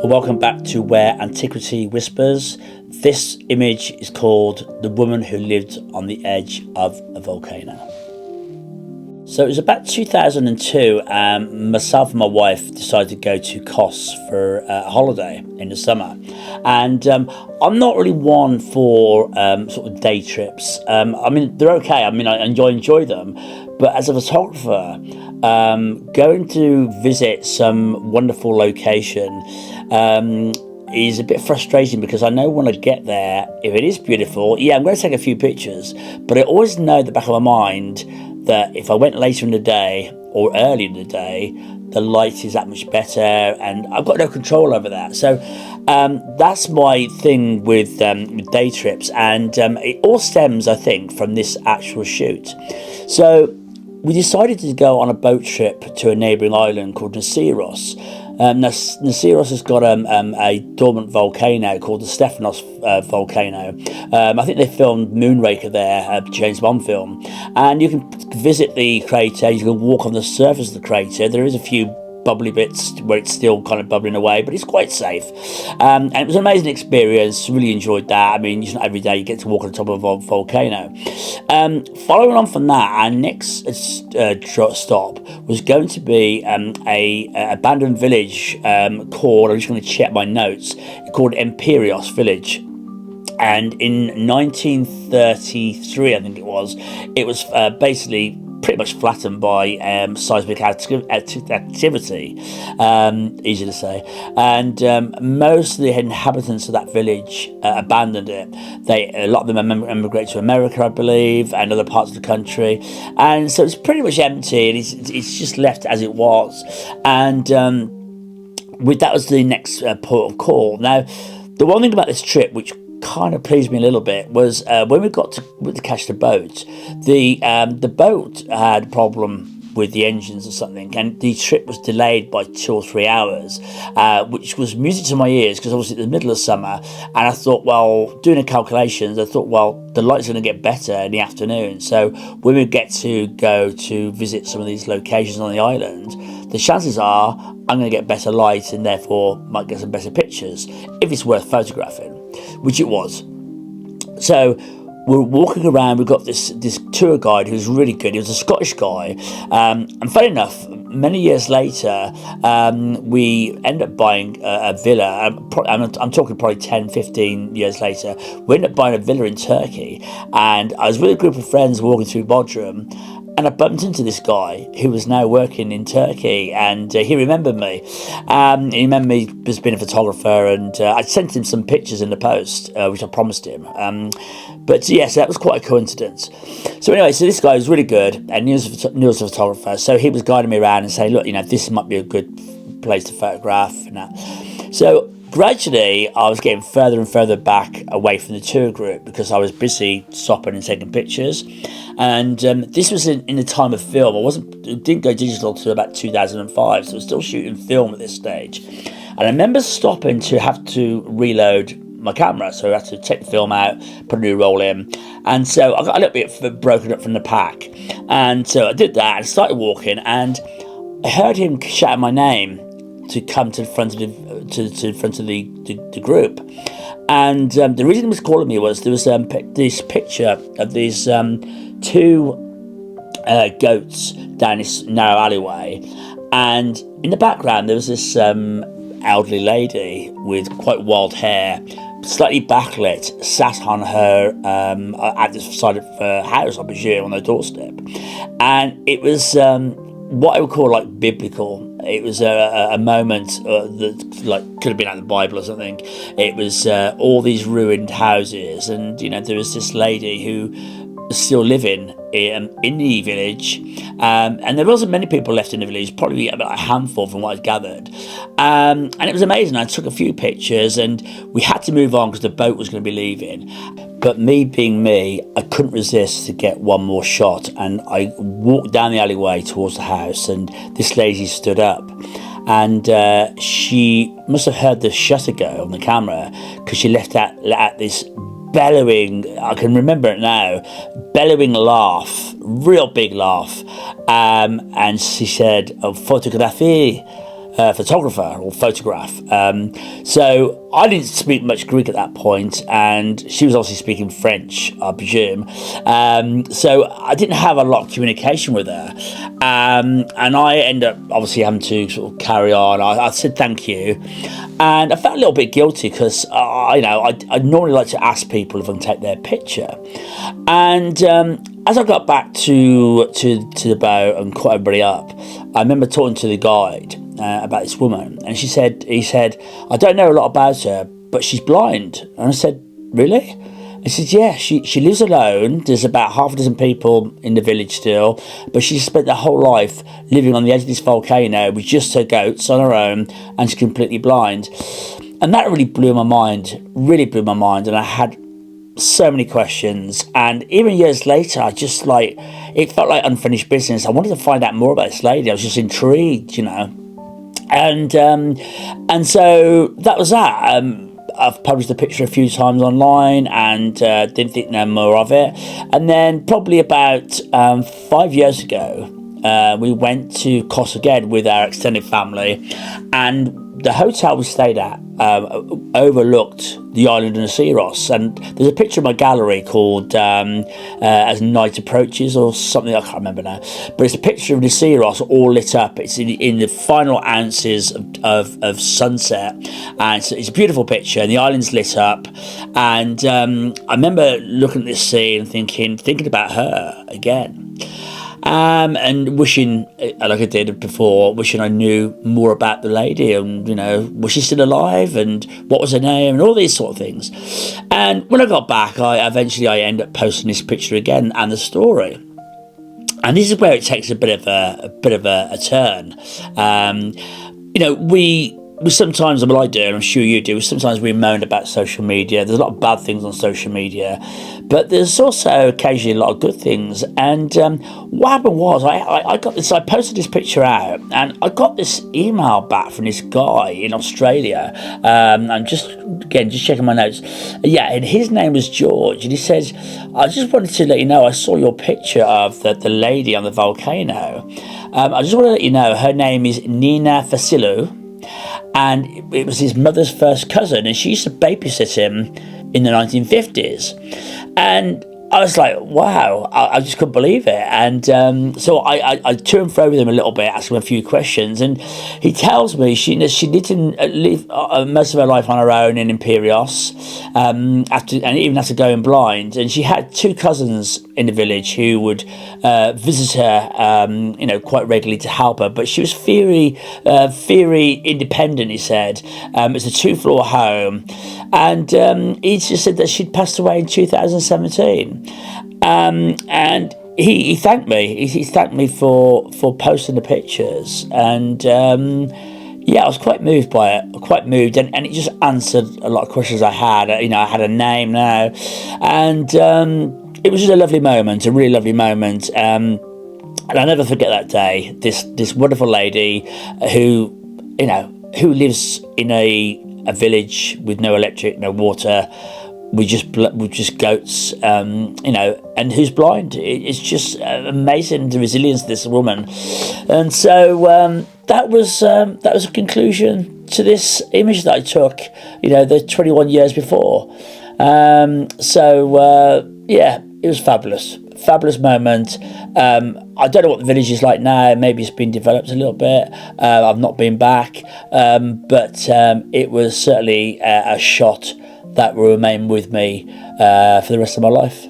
Welcome back to Where Antiquity Whispers. This image is called The Woman Who Lived on the Edge of a Volcano. So it was about 2002, myself and my wife decided to go to Kos for a holiday in the summer. And I'm not really one for sort of day trips. I mean, they're okay. I mean, I enjoy them. But as a photographer, going to visit some wonderful location is a bit frustrating, because I know when I get there, if it is beautiful, yeah, I'm going to take a few pictures. But I always know at the back of my mind that if I went later in the day or early in the day, the light is that much better, and I've got no control over that. So that's my thing with day trips, and it all stems, I think, from this actual shoot. So we decided to go on a boat trip to a neighbouring island called Nisyros. Nisyros has got a dormant volcano called the Stefanos volcano. I think they filmed Moonraker there, a James Bond film. And you can visit the crater, you can walk on the surface of the crater. There is a few bubbly bits where it's still kind of bubbling away, but it's quite safe. And it was an amazing experience, really enjoyed that. I mean, it's not every day you get to walk on the top of a volcano. Following on from that, our next stop was going to be a abandoned village called, I'm just going to check my notes, called Emporeios village. And in 1933, I think it was basically pretty much flattened by seismic activity, easy to say, and most of the inhabitants of that village abandoned it. A lot of them emigrated to America, I believe, and other parts of the country, and so it's pretty much empty, and it's just left as it was. And that was the next port of call. Now, the one thing about this trip, which kind of pleased me a little bit, was when we got to catch the boat, the boat had a problem with the engines or something, and the trip was delayed by 2 or 3 hours, which was music to my ears, because obviously it's the middle of summer, and I thought, well, doing the calculations, I thought, well, the light's going to get better in the afternoon, so when we get to go to visit some of these locations on the island, the chances are I'm going to get better light and therefore might get some better pictures, if it's worth photographing, which it was. So we're walking around, we've got this tour guide who's really good. He was a Scottish guy, and funny enough, many years later, we end up buying a villa. I'm talking probably 10, 15 years later. We ended up buying a villa in Turkey, and I was with a group of friends walking through Bodrum, and I bumped into this guy who was now working in Turkey, and he remembered me. He remembered me as being a photographer, and I sent him some pictures in the post, which I promised him. But yes, that was quite a coincidence. So anyway, so this guy was really good, and he was a photographer, so he was guiding me around and saying, look, this might be a good place to photograph and that. So gradually, I was getting further and further back away from the tour group, because I was busy stopping and taking pictures. And this was in the time of film. It didn't go digital till about 2005, so I was still shooting film at this stage. And I remember stopping to have to reload my camera, so I had to take the film out, put a new roll in, and so I got a little bit broken up from the pack. And so I did that and started walking, and I heard him shout my name to come to the front of the group. And the reason he was calling me was there was this picture of these two goats down this narrow alleyway, and in the background there was this elderly lady with quite wild hair, slightly backlit, sat on her at the side of her house, I presume, on her doorstep, and it was what I would call like biblical. It was a moment that like could have been out of the Bible or something. It was all these ruined houses, and there was this lady who was still living in the village, and there wasn't many people left in the village, probably about a handful from what I'd gathered, and it was amazing. I took a few pictures, and we had to move on because the boat was going to be leaving. But me being me, I couldn't resist to get one more shot, and I walked down the alleyway towards the house, and this lady stood up, and she must have heard the shutter go on the camera, because she let out this bellowing, I can remember it now, bellowing laugh, real big laugh, and she said, photographe, photographer or photograph. So I didn't speak much Greek at that point, and she was obviously speaking French, I presume. So I didn't have a lot of communication with her, and I ended up obviously having to sort of carry on. I said thank you, and I felt a little bit guilty because I normally like to ask people if I can take their picture, and as I got back to the boat and caught everybody up, I remember talking to the guide about this woman, and he said, I don't know a lot about her, but she's blind. And I said, really? He said, yeah, she lives alone. There's about half a dozen people in the village still, but she spent her whole life living on the edge of this volcano with just her goats on her own, and she's completely blind. And that really blew my mind, and I had so many questions, and even years later it felt like unfinished business. I wanted to find out more about this lady. I was just intrigued, and so that was that. I've published the picture a few times online and didn't think no more of it. And then probably about 5 years ago, we went to Kos again with our extended family, and the hotel we stayed at overlooked the island of Nisyros, and there's a picture in my gallery called As Night Approaches or something, I can't remember now, but it's a picture of Nisyros all lit up. It's in the final ounces of sunset, and it's a beautiful picture, and the island's lit up, and I remember looking at this scene and thinking about her again. And wishing, like I did before, wishing I knew more about the lady, and was she still alive, and what was her name, and all these sort of things. And when I got back, I ended up posting this picture again and the story. And this is where it takes a bit of a turn. We sometimes, well, I do, and I'm sure you do, sometimes we moan about social media. There's a lot of bad things on social media, but there's also occasionally a lot of good things. And what happened was I posted this picture out, and I got this email back from this guy in Australia. I'm just checking my notes. Yeah, and his name was George, and he says, I just wanted to let you know I saw your picture of the lady on the volcano. I just want to let you know her name is Nina Vasiliou, and it was his mother's first cousin, and she used to babysit him in the 1950s. And I was like, wow, I just couldn't believe it. And so I to and fro with him a little bit, asked him a few questions, and he tells me she didn't live most of her life on her own in Emporeios, even after going blind. And she had two cousins in the village who would visit her, quite regularly to help her. But she was very independent, he said. It's a 2-floor home. And he just said that she'd passed away in 2017. And he thanked me. He thanked me for posting the pictures. And I was quite moved by it. And it just answered a lot of questions I had. I had a name now. And it was just a lovely moment, a really lovely moment. And I'll never forget that day. This wonderful lady who lives in a village with no electric, no water, with just goats, and who's blind. It's just amazing, the resilience of this woman. And so that was a conclusion to this image that I took, the 21 years before. It was fabulous moment. I don't know what the village is like now. Maybe it's been developed a little bit. I've not been back, but it was certainly a shot that will remain with me for the rest of my life.